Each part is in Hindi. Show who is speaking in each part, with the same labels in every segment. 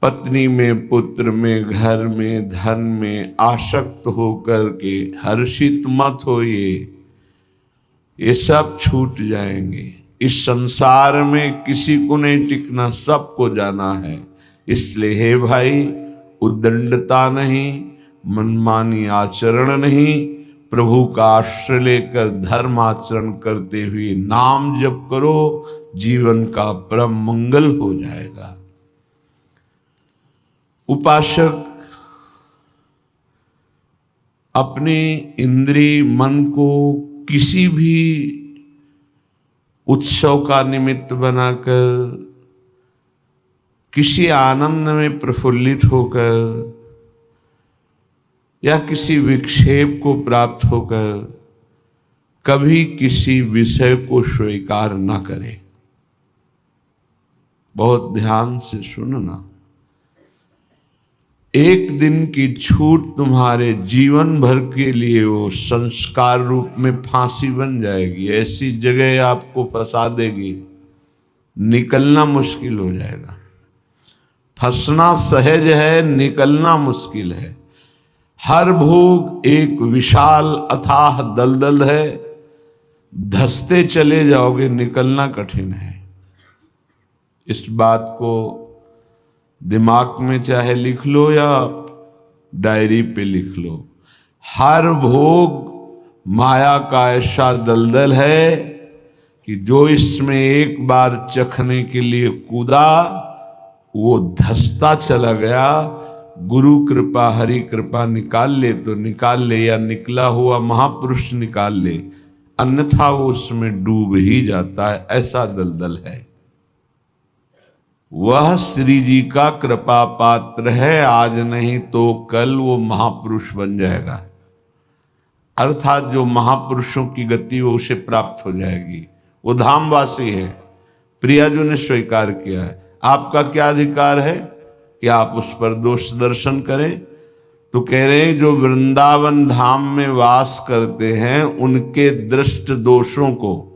Speaker 1: पत्नी में, पुत्र में, घर में, धन में आसक्त होकर के हर्षित मत होइए, ये सब छूट जाएंगे। इस संसार में किसी को नहीं टिकना, सबको जाना है। इसलिए हे भाई, उद्दंडता नहीं, मनमानी आचरण नहीं, प्रभु का आश्रय लेकर धर्म आचरण करते हुए नाम जप करो, जीवन का परम मंगल हो जाएगा। उपासक अपने इंद्रिय मन को किसी भी उत्सव का निमित्त बनाकर, किसी आनंद में प्रफुल्लित होकर या किसी विक्षेप को प्राप्त होकर कभी किसी विषय को स्वीकार न करे। बहुत ध्यान से सुनना, एक दिन की छूट तुम्हारे जीवन भर के लिए वो संस्कार रूप में फांसी बन जाएगी। ऐसी जगह आपको फंसा देगी, निकलना मुश्किल हो जाएगा। फंसना सहज है, निकलना मुश्किल है। हर भोग एक विशाल अथाह दलदल है, धंसते चले जाओगे, निकलना कठिन है। इस बात को दिमाग में चाहे लिख लो या डायरी पे लिख लो। हर भोग माया का ऐसा दलदल है कि जो इसमें एक बार चखने के लिए कूदा वो धंसता चला गया। गुरु कृपा, हरि कृपा निकाल ले तो निकाल ले, या निकला हुआ महापुरुष निकाल ले, अन्यथा वो उसमें डूब ही जाता है। ऐसा दलदल है। वह श्री जी का कृपा पात्र है, आज नहीं तो कल वो महापुरुष बन जाएगा। अर्थात जो महापुरुषों की गति वो उसे प्राप्त हो जाएगी। वो धामवासी है, प्रियाजू ने स्वीकार किया है। आपका क्या अधिकार है कि आप उस पर दोष दर्शन करें? तो कह रहे हैं जो वृंदावन धाम में वास करते हैं उनके दृष्ट दोषों को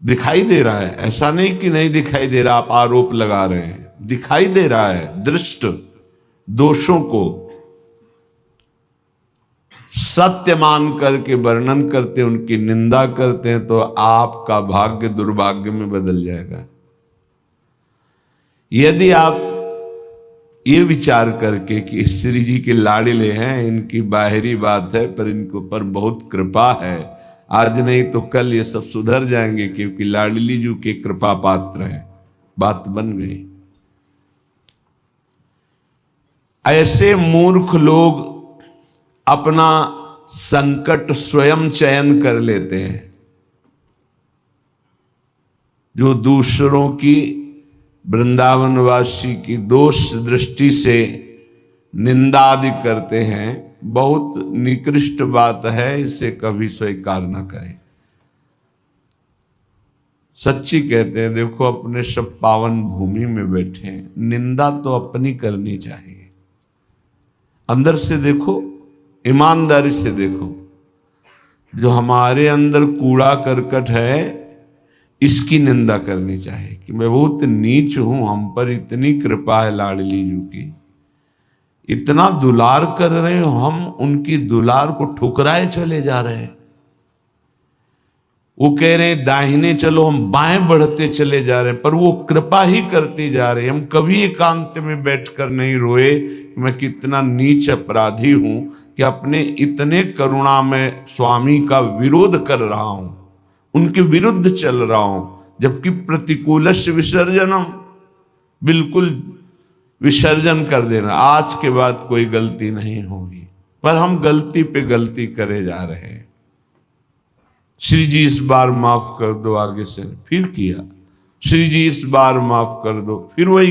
Speaker 1: दिखाई दे रहा है। ऐसा नहीं कि नहीं दिखाई दे रहा, आप आरोप लगा रहे हैं, दिखाई दे रहा है। दृष्ट दोषों को सत्य मान करके वर्णन करते, उनकी निंदा करते हैं, तो आपका भाग्य दुर्भाग्य में बदल जाएगा। यदि आप ये विचार करके कि श्री जी के लाड़िले हैं, इनकी बाहरी बात है पर इनके ऊपर बहुत कृपा है, आज नहीं तो कल ये सब सुधर जाएंगे क्योंकि लाडली जी के कृपा पात्र हैं, बात बन गई। ऐसे मूर्ख लोग अपना संकट स्वयं चयन कर लेते हैं। जो दूसरों की, वृंदावनवासी की दोष दृष्टि से निंदा आदि करते हैं, बहुत निकृष्ट बात है, इसे कभी स्वीकार न करें। सच्ची कहते हैं, देखो अपने सब पावन भूमि में बैठे हैं, निंदा तो अपनी करनी चाहिए। अंदर से देखो, ईमानदारी से देखो, जो हमारे अंदर कूड़ा करकट है इसकी निंदा करनी चाहिए कि मैं बहुत नीच हूं, हम पर इतनी कृपा है लाडली जी की, इतना दुलार कर रहे हो, हम उनकी दुलार को ठुकराए चले जा रहे हैं। वो कह रहे हैं दाहिने चलो, हम बाएं बढ़ते चले जा रहे हैं, पर वो कृपा ही करती जा रहे हैं। हम कभी एकांत में बैठकर नहीं रोए मैं कितना नीच अपराधी हूं कि अपने इतने करुणा में स्वामी का विरोध कर रहा हूं, उनके विरुद्ध चल रहा हूं, जबकि प्रतिकूलस्य विसर्जनम, बिल्कुल विसर्जन कर देना, आज के बाद कोई गलती नहीं होगी। पर हम गलती पे गलती करे जा रहे हैं। श्री जी इस बार माफ कर दो, आगे से फिर किया, श्री जी इस बार माफ कर दो, फिर वही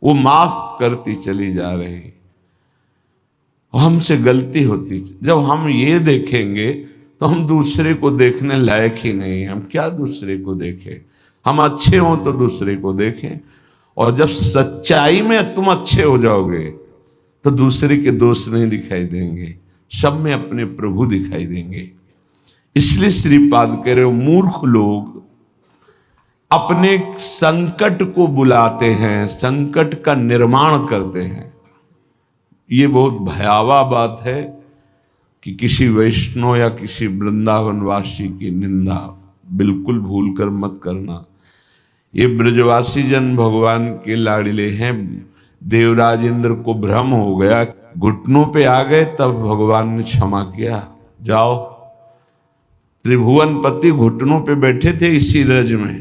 Speaker 1: वो माफ करती चली जा रही। हमसे गलती होती, जब हम ये देखेंगे तो हम दूसरे को देखने लायक ही नहीं। हम क्या दूसरे को देखें? हम अच्छे हों तो दूसरे को देखें, और जब सच्चाई में तुम अच्छे हो जाओगे तो दूसरे के दोष नहीं दिखाई देंगे, सब में अपने प्रभु दिखाई देंगे। इसलिए श्रीपाद कह रहे हो, मूर्ख लोग अपने संकट को बुलाते हैं, संकट का निर्माण करते हैं। ये बहुत भयावह बात है कि किसी वैष्णव या किसी वृंदावनवासी की निंदा बिल्कुल भूल कर मत करना। ये ब्रजवासी जन भगवान के लाडले हैं। देवराज इंद्र को भ्रम हो गया, घुटनों पे आ गए, तब भगवान ने क्षमा किया। जाओ, त्रिभुवनपति घुटनों पे बैठे थे इसी रज में।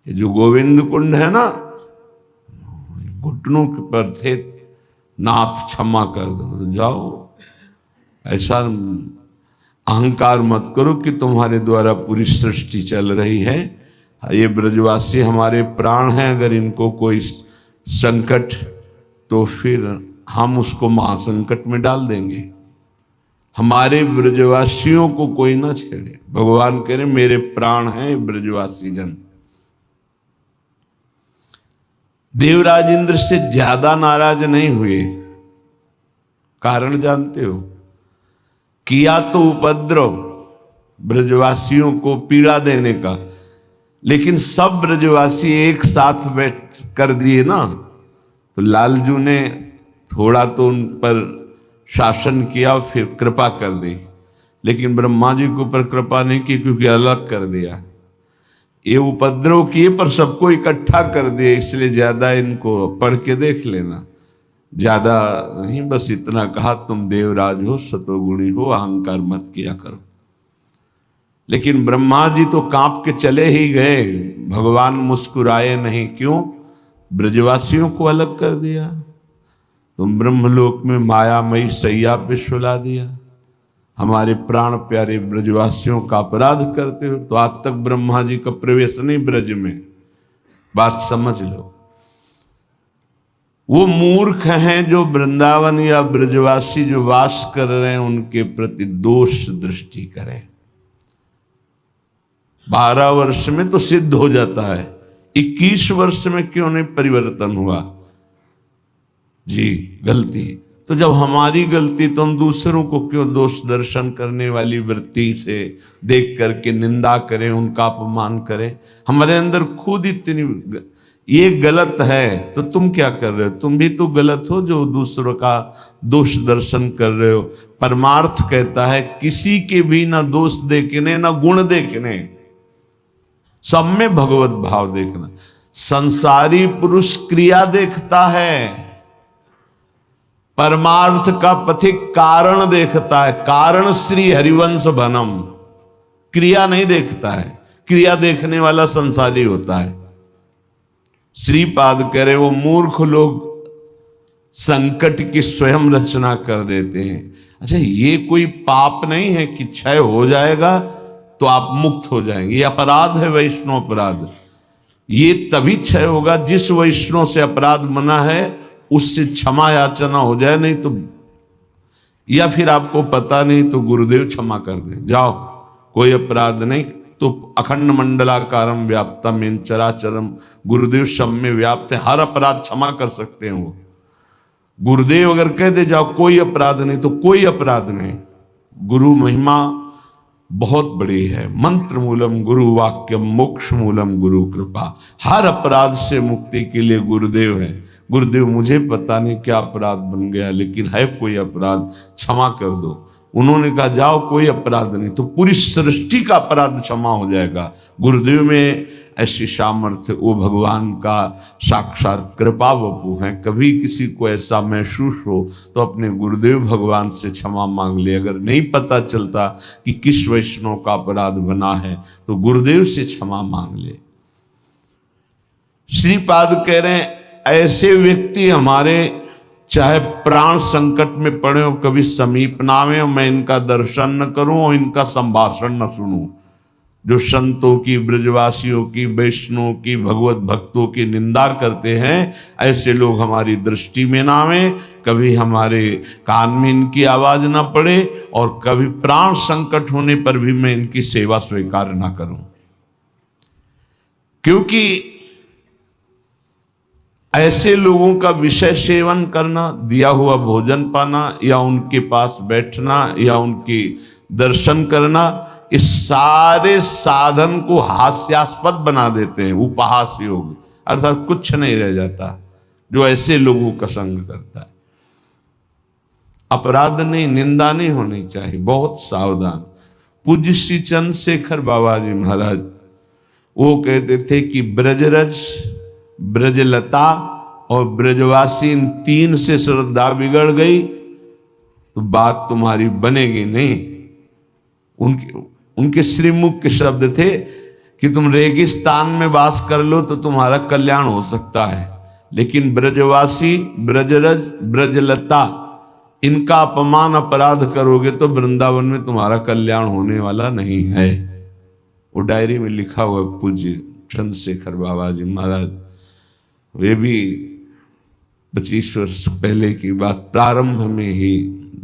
Speaker 1: ये जो गोविंद कुंड है ना, घुटनों पर थे, नाथ क्षमा कर दो, जाओ। ऐसा अहंकार मत करो कि तुम्हारे द्वारा पूरी सृष्टि चल रही है। ये ब्रजवासी हमारे प्राण हैं, अगर इनको कोई संकट तो फिर हम उसको महासंकट में डाल देंगे। हमारे ब्रजवासियों को कोई ना छेड़े। भगवान कह रहे मेरे प्राण हैं ब्रजवासी जन। देवराज इंद्र से ज्यादा नाराज नहीं हुए। कारण जानते हो? किया तो उपद्रव ब्रजवासियों को पीड़ा देने का, लेकिन सब ब्रजवासी एक साथ बैठ कर दिए ना, तो लालजू ने थोड़ा तो उन पर शासन किया, फिर कृपा कर दी। लेकिन ब्रह्मा जी के ऊपर कृपा नहीं की, क्योंकि अलग कर दिया। ये उपद्रव किए पर सबको इकट्ठा कर दिए, इसलिए ज्यादा इनको पढ़ के देख लेना। ज्यादा नहीं, बस इतना कहा तुम देवराज हो, सतोगुणी हो, अहंकार मत किया करो। लेकिन ब्रह्मा जी तो कांप के चले ही गए, भगवान मुस्कुराए नहीं। क्यों? ब्रजवासियों को अलग कर दिया। तुम ब्रह्मलोक में मायामयी सैया पे सुला दिया, हमारे प्राण प्यारे ब्रजवासियों का अपराध करते हो। तो आज तक ब्रह्मा जी का प्रवेश नहीं ब्रज में, बात समझ लो। वो मूर्ख हैं जो वृंदावन या ब्रजवासी जो वास कर रहे हैं उनके प्रति दोष दृष्टि करें। 12 वर्ष में तो सिद्ध हो जाता है, 21 वर्ष में क्यों नहीं परिवर्तन हुआ? जी गलती। तो जब हमारी गलती, तो हम दूसरों को क्यों दोष दर्शन करने वाली वृत्ति से देख करके निंदा करें, उनका अपमान करें? हमारे अंदर खुद इतनी ये गलत है, तो तुम क्या कर रहे हो? तुम भी तो गलत हो जो दूसरों का दोष दर्शन कर रहे हो। परमार्थ कहता है किसी के भी ना दोष देखने ना गुण देखने, सब में भगवत भाव देखना। संसारी पुरुष क्रिया देखता है, परमार्थ का पथिक कारण देखता है। कारण श्री हरिवंश बनम, क्रिया नहीं देखता है। क्रिया देखने वाला संसारी होता है। श्रीपाद कह रहे वो मूर्ख लोग संकट की स्वयं रचना कर देते हैं। अच्छा, ये कोई पाप नहीं है कि क्षय हो जाएगा तो आप मुक्त हो जाएंगे। ये अपराध है, वैष्णव अपराध। ये तभी क्षय होगा जिस वैष्णव से अपराध बना है उससे क्षमा याचना हो जाए, नहीं तो, या फिर आपको पता नहीं तो गुरुदेव क्षमा कर दे, जाओ कोई अपराध नहीं। तो अखंड मंडलाकारम व्याप्तम इन चराचरम, गुरुदेव सब में व्याप्त है, हर अपराध क्षमा कर सकते हैं वो। गुरुदेव अगर कह दे जाओ कोई अपराध नहीं, तो कोई अपराध नहीं। गुरु महिमा बहुत बड़ी है। मंत्र मूलम गुरु वाक्यम, मोक्ष मूलम गुरु कृपा। हर अपराध से मुक्ति के लिए गुरुदेव है। गुरुदेव मुझे पता नहीं क्या अपराध बन गया, लेकिन है कोई अपराध, क्षमा कर दो। उन्होंने कहा जाओ कोई अपराध नहीं, तो पूरी सृष्टि का अपराध क्षमा हो जाएगा। गुरुदेव में ऐसी सामर्थ्य, वो भगवान का साक्षात कृपा वपु हैं। कभी किसी को ऐसा महसूस हो तो अपने गुरुदेव भगवान से क्षमा मांग ले। अगर नहीं पता चलता कि किस वैष्णव का अपराध बना है तो गुरुदेव से क्षमा मांग ले। श्रीपाद कह रहे हैं ऐसे व्यक्ति हमारे चाहे प्राण संकट में पड़े हो, कभी समीप ना आवे, मैं इनका दर्शन न करूं और इनका संभाषण न सुनूं। जो संतों की, ब्रजवासियों की, वैष्णवों की, भगवत भक्तों की निंदा करते हैं, ऐसे लोग हमारी दृष्टि में ना आवे, कभी हमारे कान में इनकी आवाज ना पड़े, और कभी प्राण संकट होने पर भी मैं इनकी सेवा स्वीकार ना करूं। क्योंकि ऐसे लोगों का विषय सेवन करना, दिया हुआ भोजन पाना, या उनके पास बैठना, या उनके दर्शन करना, इस सारे साधन को हास्यास्पद बना देते हैं, उपहास योग, अर्थात कुछ नहीं रह जाता जो ऐसे लोगों का संग करता है। अपराध नहीं, निंदा नहीं होनी चाहिए, बहुत सावधान। पूज्य श्री चंद्रशेखर बाबा जी महाराज वो कहते थे कि ब्रजरज, ब्रजलता और ब्रजवासी, इन तीन से श्रद्धा बिगड़ गई तो बात तुम्हारी बनेगी नहीं। उनके श्रीमुख के शब्द थे कि तुम रेगिस्तान में वास कर लो तो तुम्हारा कल्याण हो सकता है, लेकिन ब्रजवासी, ब्रजरज, ब्रजलता, इनका अपमान अपराध करोगे तो वृंदावन में तुम्हारा कल्याण होने वाला नहीं है। वो डायरी में लिखा हुआ पूज्य चंद्रशेखर बाबा जी महाराज, वे भी 25 वर्ष पहले की बात, प्रारंभ में ही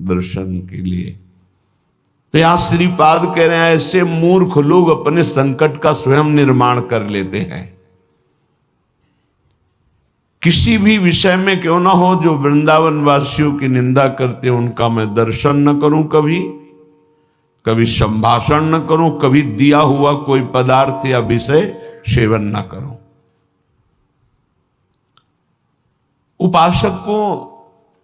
Speaker 1: दर्शन के लिए। तो यहां श्रीपाद कह रहे हैं ऐसे मूर्ख लोग अपने संकट का स्वयं निर्माण कर लेते हैं। किसी भी विषय में क्यों ना हो, जो वृंदावन वासियों की निंदा करते उनका मैं दर्शन न करूं, कभी संभाषण न करूं, कभी दिया हुआ कोई पदार्थ या विषय सेवन न करूं। उपासक को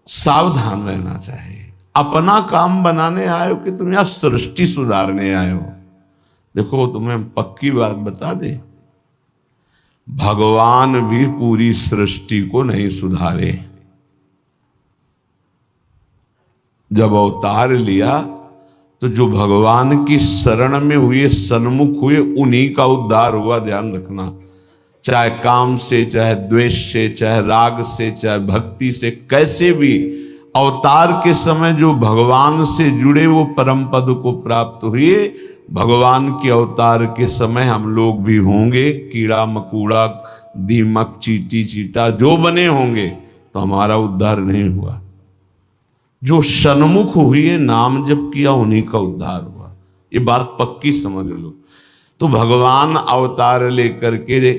Speaker 1: सावधान रहना चाहिए। अपना काम बनाने आयो कि तुम यहां सृष्टि सुधारने आयो। देखो तुम्हें पक्की बात बता दे, भगवान भी पूरी सृष्टि को नहीं सुधारे। जब अवतार लिया तो जो भगवान की शरण में हुए, सन्मुख हुए, उन्हीं का उद्धार हुआ। ध्यान रखना, चाहे काम से, चाहे द्वेष से, चाहे राग से, चाहे भक्ति से, कैसे भी अवतार के समय जो भगवान से जुड़े वो परम पद को प्राप्त हुए। भगवान के अवतार के समय हम लोग भी होंगे, कीड़ा मकोड़ा, दीमक, चींटी चीटा जो बने होंगे, तो हमारा उद्धार नहीं हुआ। जो सन्मुख हुए, नाम जप किया, उन्हीं का उद्धार हुआ। ये बात पक्की समझ लो। तो भगवान अवतार लेकर के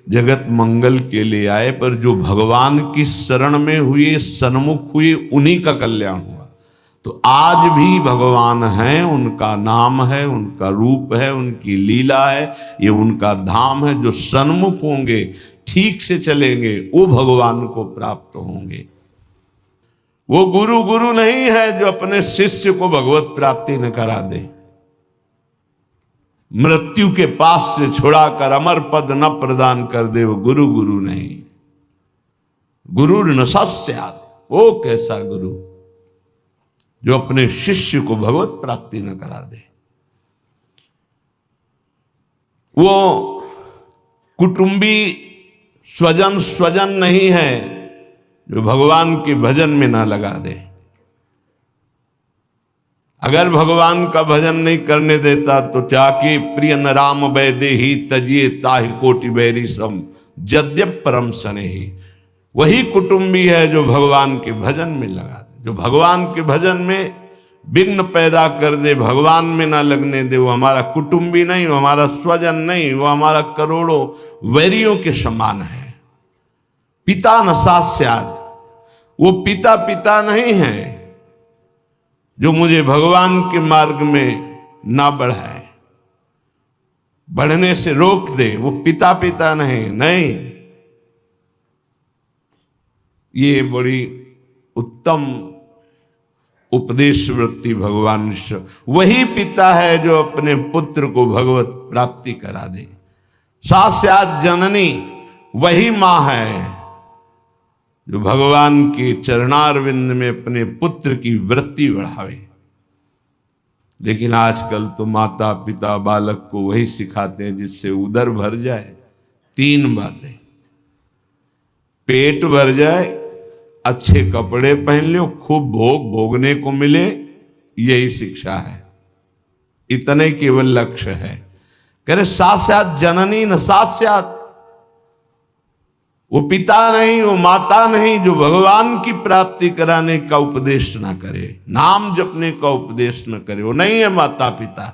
Speaker 1: जगत मंगल के लिए आए, पर जो भगवान की शरण में हुए, सन्मुख हुए, उन्हीं का कल्याण हुआ। तो आज भी भगवान हैं, उनका नाम है, उनका रूप है, उनकी लीला है, ये उनका धाम है। जो सन्मुख होंगे, ठीक से चलेंगे, वो भगवान को प्राप्त होंगे। वो गुरु नहीं है जो अपने शिष्य को भगवत प्राप्ति न करा दे। मृत्यु के पास से छुड़ाकर अमर पद न प्रदान कर दे, वो गुरु नहीं। गुरु न सत्स्यात्, वो कैसा गुरु जो अपने शिष्य को भगवत प्राप्ति न करा दे। वो कुटुंबी स्वजन नहीं है जो भगवान के भजन में ना लगा दे। अगर भगवान का भजन नहीं करने देता तो जाके प्रिय न राम वैदे ही तजिए ताहि कोटि बैरी सम जद्यप परम सने ही। वही कुटुंबी है जो भगवान के भजन में लगा दे, जो भगवान के भजन में विघ्न पैदा कर दे, भगवान में ना लगने दे। वो हमारा कुटुंबी नहीं, वो हमारा स्वजन नहीं, वो हमारा करोड़ों वैरियों के समान है। पिता न सास्यात्, वो पिता नहीं है जो मुझे भगवान के मार्ग में ना बढ़ाए, बढ़ने से रोक दे। वो पिता नहीं। ये बड़ी उत्तम उपदेश वृत्ति भगवान वही पिता है जो अपने पुत्र को भगवत प्राप्ति करा दे। सास्यात् जननी, वही मां है जो भगवान के चरणारविंद में अपने पुत्र की वृत्ति बढ़ावे। लेकिन आजकल तो माता पिता बालक को वही सिखाते हैं जिससे उदर भर जाए। 3 बातें, पेट भर जाए, अच्छे कपड़े पहन लो, खूब भोग भोगने को मिले, यही शिक्षा है। इतने केवल लक्ष्य है। कह रहे सास्यात् जननी न सास्यात्, वो पिता नहीं, वो माता नहीं जो भगवान की प्राप्ति कराने का उपदेश ना करे, नाम जपने का उपदेश न करे, वो नहीं है माता पिता।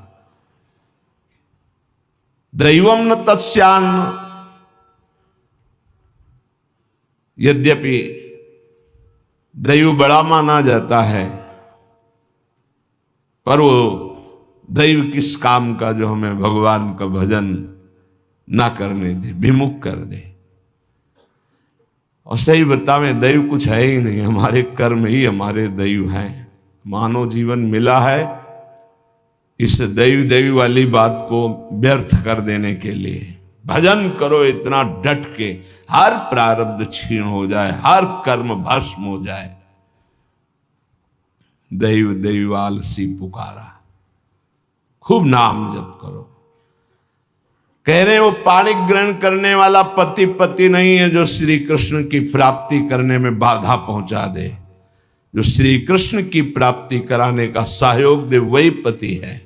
Speaker 1: दैवम न तस्यान्न, यद्यपि दैव बड़ा माना जाता है, पर वो दैव किस काम का जो हमें भगवान का भजन ना करने दे, विमुख कर दे। और सही बतावें, दैव कुछ है ही नहीं, हमारे कर्म ही हमारे दैव हैं। मानव जीवन मिला है इस दैव दैव वाली बात को व्यर्थ कर देने के लिए। भजन करो इतना डट के, हर प्रारब्ध क्षीण हो जाए, हर कर्म भस्म हो जाए। दैव दैव आलसी पुकारा, खूब नाम जप करो। कह रहे वो पाणी ग्रहण करने वाला पति पति नहीं है जो श्री कृष्ण की प्राप्ति करने में बाधा पहुंचा दे। जो श्री कृष्ण की प्राप्ति कराने का सहयोग दे वही पति है।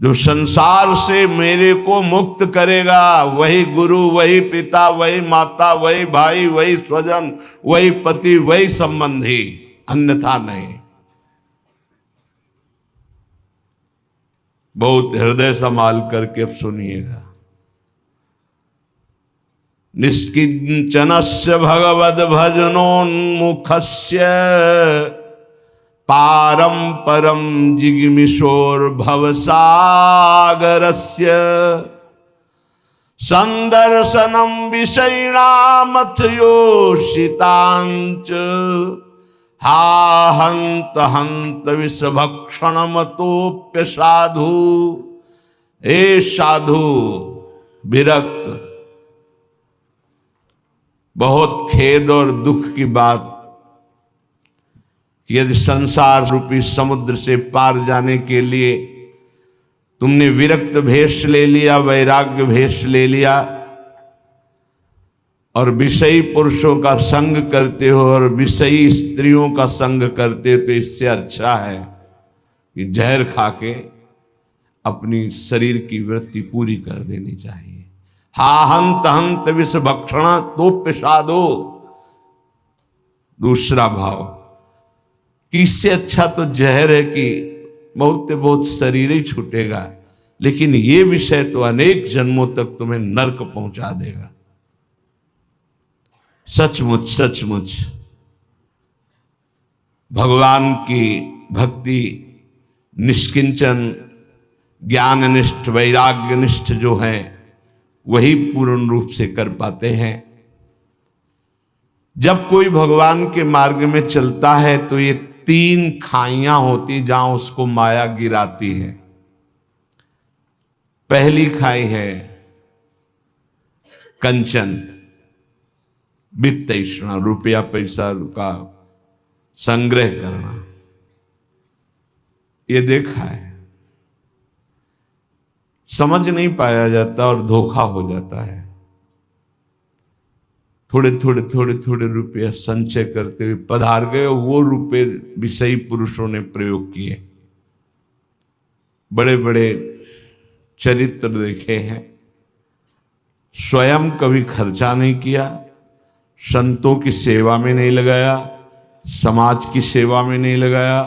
Speaker 1: जो संसार से मेरे को मुक्त करेगा वही गुरु, वही पिता, वही माता, वही भाई, वही स्वजन, वही पति, वही संबंधी, अन्यथा नहीं। बहुत हृदय संभाल करके अब सुनिएगा। निष्किंचनस्य भगवद भजनोन्मुखस्य पारम परम जिगमिशोर भवसागरस्य संदर्शनम विषयिणामथ योषितांच हा हंत हंत विषभक्षण मतोप्य साधु। हे साधु विरक्त, बहुत खेद और दुख की बात कि यदि संसार रूपी समुद्र से पार जाने के लिए तुमने विरक्त भेष ले लिया, वैराग्य भेष ले लिया और विषयी पुरुषों का संग करते हो और विषयी स्त्रियों का संग करते हो, तो इससे अच्छा है कि जहर खा के अपनी शरीर की वृत्ति पूरी कर देनी चाहिए। हा हंत हंत विष भक्षण तो पिशादो। दूसरा भाव कि इससे अच्छा तो जहर है कि बहुत बहुत शरीर ही छूटेगा, लेकिन ये विषय तो अनेक जन्मों तक तुम्हें नरक पहुंचा देगा। सचमुच सचमुच भगवान की भक्ति निष्किंचन ज्ञाननिष्ठ वैराग्यनिष्ठ जो है वही पूर्ण रूप से कर पाते हैं। जब कोई भगवान के मार्ग में चलता है तो ये 3 खाइयां होती जहां उसको माया गिराती है। पहली खाई है कंचन, वित्त तृष्णा, रुपया पैसा का संग्रह करना। ये देखा है, समझ नहीं पाया जाता और धोखा हो जाता है। थोड़े थोड़े थोड़े थोड़े रुपये संचय करते हुए पधार गए, वो रुपये विषयी पुरुषों ने प्रयोग किए। बड़े बड़े चरित्र देखे हैं, स्वयं कभी खर्चा नहीं किया, संतों की सेवा में नहीं लगाया, समाज की सेवा में नहीं लगाया,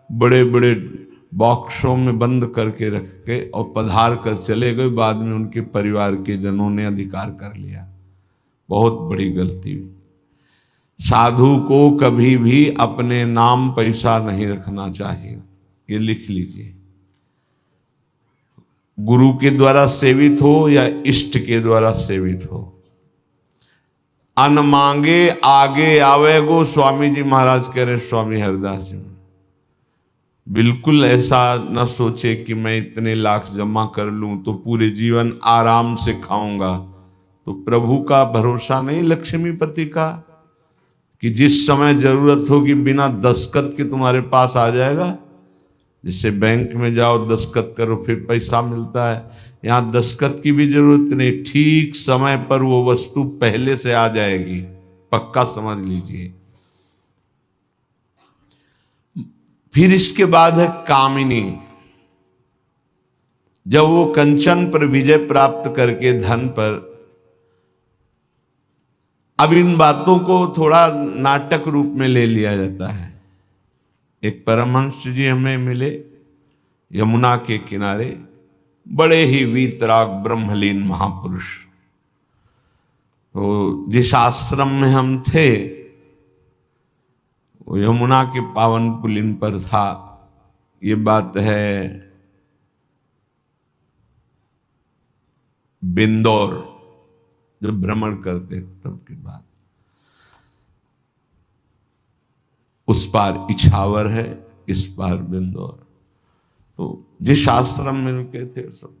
Speaker 1: बड़े बड़े बॉक्सों में बंद करके रख के और पधार कर चले गए। बाद में उनके परिवार के जनों ने अधिकार कर लिया। बहुत बड़ी गलती हुई। साधु को कभी भी अपने नाम पैसा नहीं रखना चाहिए, ये लिख लीजिए। गुरु के द्वारा सेवित हो या इष्ट के द्वारा सेवित हो, अन मांगे आगे आवे गो, स्वामी जी महाराज कह रहे, स्वामी हरदास जी। बिल्कुल ऐसा न सोचे कि मैं इतने लाख जमा कर लूं तो पूरे जीवन आराम से खाऊंगा। तो प्रभु का भरोसा नहीं, लक्ष्मीपति का, कि जिस समय जरूरत होगी बिना दस्तखत के तुम्हारे पास आ जाएगा। जैसे बैंक में जाओ दस्तखत करो फिर पैसा मिलता है, यहाँ दस्तखत की भी जरूरत नहीं, ठीक समय पर वो वस्तु पहले से आ जाएगी, पक्का समझ लीजिए। फिर इसके बाद है कामिनी। जब वो कंचन पर विजय प्राप्त करके धन पर, अब इन बातों को थोड़ा नाटक रूप में ले लिया जाता है। एक परमहंस जी हमें मिले यमुना के किनारे, बड़े ही वीतराग ब्रह्मलीन महापुरुष। तो जिस आश्रम में हम थे वो यमुना के पावन पुलिन पर था। ये बात है बिंदौर, जब भ्रमण करते तब की बात। उस पार इछावर है, इस पार बिंदौर। तो जिस आश्रम में रुके थे सब,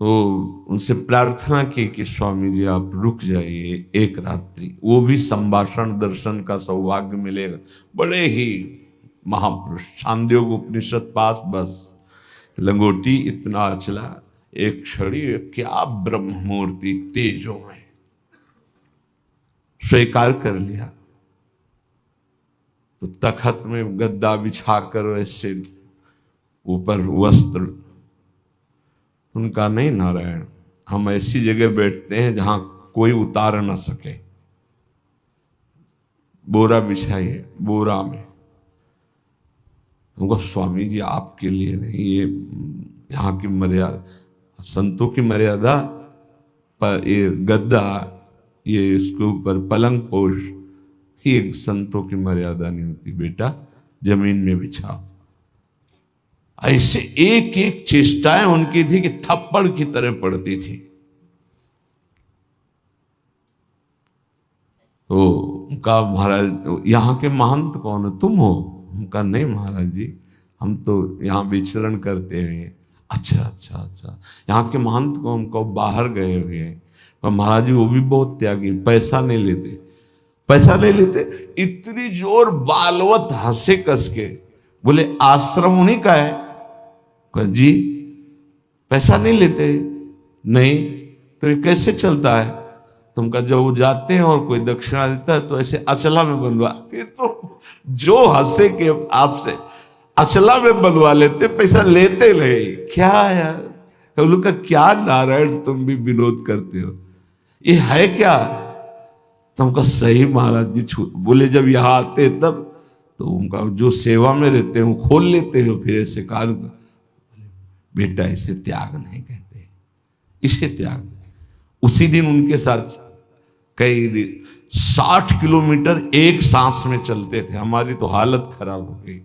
Speaker 1: तो उनसे प्रार्थना की कि स्वामी जी आप रुक जाइए एक रात्रि, वो भी संभाषण दर्शन का सौभाग्य मिलेगा। बड़े ही महापुरुष, छांदोग्य उपनिषद पास, बस लंगोटी इतना अचला, एक छड़ी, क्या ब्रह्म मूर्ति तेजो में, स्वीकार कर लिया। तो तखत में गद्दा बिछाकर वैसे ऊपर वस्त्र, उनका नहीं नारायण, हम ऐसी जगह बैठते हैं जहां कोई उतार ना सके, बोरा बिछाइए, बोरा में। उनको स्वामी जी आपके लिए नहीं, ये यहाँ की मर्यादा, संतों की मर्यादा पर ये गद्दा, ये इसके ऊपर पलंग पोष, ये संतों की मर्यादा नहीं होती बेटा, जमीन में बिछाओ। ऐसे एक एक चेष्टाएं उनकी थी कि थप्पड़ की तरह पड़ती थी। तो उनका महाराज, यहाँ के महंत कौन है, तुम हो? उनका नहीं महाराज जी, हम तो यहाँ विचरण करते हैं। अच्छा अच्छा अच्छा, यहाँ के महंत कौन? को बाहर गए हुए हैं। पर महाराज जी वो भी बहुत त्यागी, पैसा नहीं लेते, पैसा नहीं लेते। इतनी जोर बालवत हंसे कस के, बोले आश्रम उन्हीं का है जी, पैसा नहीं लेते? नहीं तो ये कैसे चलता है? तुमका जब वो जाते हैं और कोई दक्षिणा देता है तो ऐसे अचला में बंधवा, फिर तो जो हंसे के आपसे अचला में बंधवा लेते, पैसा लेते नहीं। क्या यार, लोग का क्या नारायण, तुम भी विनोद करते हो, ये है क्या? तुमका सही महाराज जी छूट, बोले जब यहाँ आते तब तो उनका जो सेवा में रहते हैं वो खोल लेते हो, फिर ऐसे कार्य। बेटा इसे त्याग नहीं कहते, इसे त्याग। उसी दिन उनके साथ कई 60 किलोमीटर एक सांस में चलते थे। हमारी तो हालत खराब हो गई,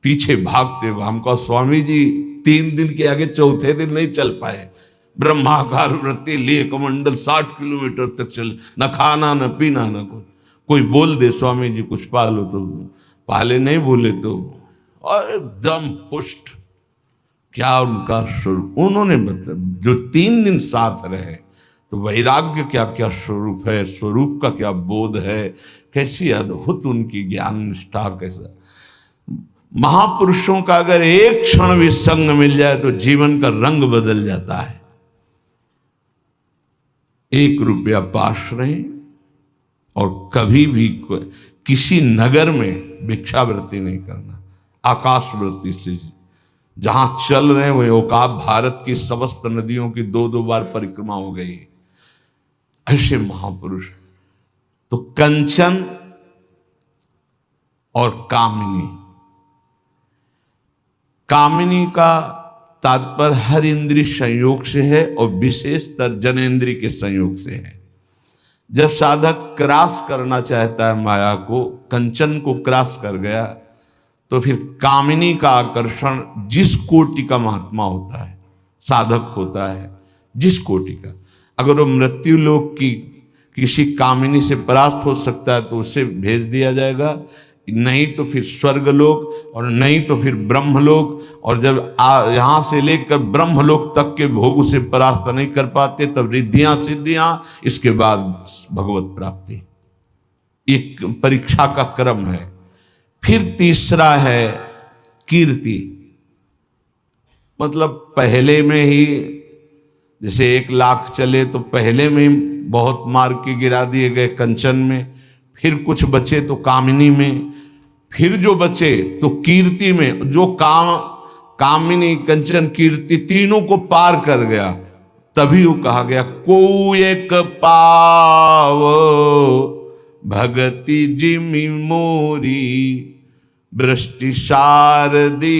Speaker 1: पीछे भागते हुए। हमको स्वामी जी 3 दिन के आगे चौथे दिन नहीं चल पाए। ब्रह्माकार वृत्ति लिए कमंडल 60 किलोमीटर तक चले, न खाना न पीना न कुछ। कोई बोल दे स्वामी जी कुछ पालो तो पाले, नहीं बोले तो एकदम पुष्ट। क्या उनका स्वरूप उन्होंने बताया, जो 3 दिन साथ रहे, तो वैराग्य क्या क्या स्वरूप है, स्वरूप का क्या बोध है, कैसी अद्भुत उनकी ज्ञान निष्ठा। कैसा महापुरुषों का अगर एक क्षण भी संग मिल जाए तो जीवन का रंग बदल जाता है। 1 रुपया पास रहे और कभी भी किसी नगर में भिक्षावृत्ति नहीं करना, आकाशवृत्ति से जहां चल रहे हैं वही औकात। भारत की समस्त नदियों की 2-2 बार परिक्रमा हो गई। ऐसे महापुरुष। तो कंचन और कामिनी, कामिनी का तात्पर्य हर इंद्रिय संयोग से है और विशेषतर जनेन्द्रिय के संयोग से है। जब साधक क्रॉस करना चाहता है माया को, कंचन को क्रॉस कर गया, तो फिर कामिनी का आकर्षण, जिस कोटि का महात्मा होता है, साधक होता है, जिस कोटि का, अगर वो मृत्यु लोक की किसी कामिनी से परास्त हो सकता है तो उसे भेज दिया जाएगा, नहीं तो फिर स्वर्गलोक, और नहीं तो फिर ब्रह्मलोक। और जब यहां से लेकर ब्रह्मलोक तक के भोग उसे परास्त नहीं कर पाते, तब रिद्धियां सिद्धियां, इसके बाद भगवत प्राप्ति। एक परीक्षा का क्रम है। फिर तीसरा है कीर्ति, मतलब पहले में ही, जैसे 1 लाख चले तो पहले में ही बहुत मार के गिरा दिए गए कंचन में, फिर कुछ बचे तो कामिनी में, फिर जो बचे तो कीर्ति में। जो कामिनी कंचन कीर्ति तीनों को पार कर गया, तभी वो कहा गया को एक पाव भगति जिमि मोरी, वृष्टि शारदी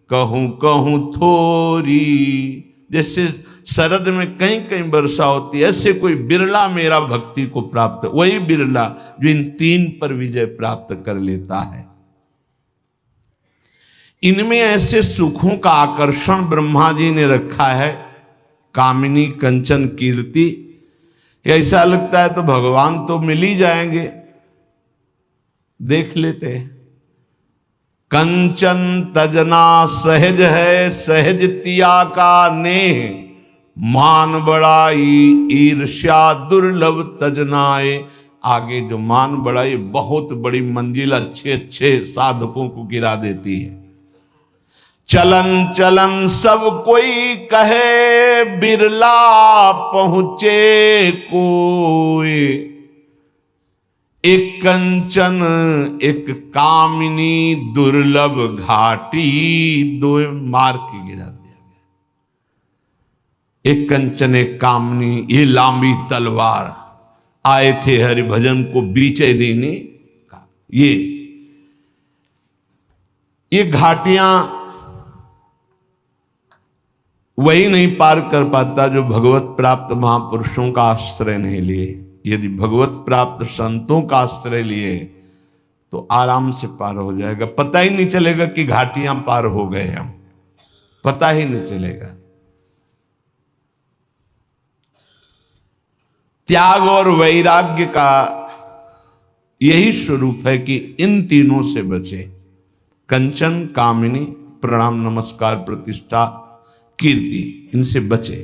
Speaker 1: कहूं कहूं थोरी। जैसे शरद में कहीं कहीं वर्षा होती है, ऐसे कोई बिरला मेरा भक्ति को प्राप्त, वही बिरला जो इन 3 पर विजय प्राप्त कर लेता है। इनमें ऐसे सुखों का आकर्षण ब्रह्मा जी ने रखा है, कामिनी कंचन कीर्ति, ऐसा लगता है तो भगवान तो मिल ही जाएंगे। देख लेते हैं, कंचन तजना सहज है, सहज तिया का नेह, मान बड़ाई ईर्ष्या दुर्लभ तजनाए। आगे जो मान बड़ाई बहुत बड़ी मंजिल अच्छे अच्छे साधकों को गिरा देती है। चलन चलन सब कोई कहे, बिरला पहुंचे कोई। एक कंचन एक कामिनी दुर्लभ घाटी, दो मार के गिरा दिया गया। एक कंचन एक कामिनी, ये लांबी तलवार आए थे हरिभजन को बीचे देने का। ये घाटियां वही नहीं पार कर पाता जो भगवत प्राप्त महापुरुषों का आश्रय नहीं लिए। यदि भगवत प्राप्त संतों का आश्रय लिए तो आराम से पार हो जाएगा। पता ही नहीं चलेगा कि घाटियां पार हो गए हम, पता ही नहीं चलेगा। त्याग और वैराग्य का यही स्वरूप है कि इन तीनों से बचे। कंचन कामिनी, प्रणाम नमस्कार प्रतिष्ठा कीर्ति, इनसे बचे।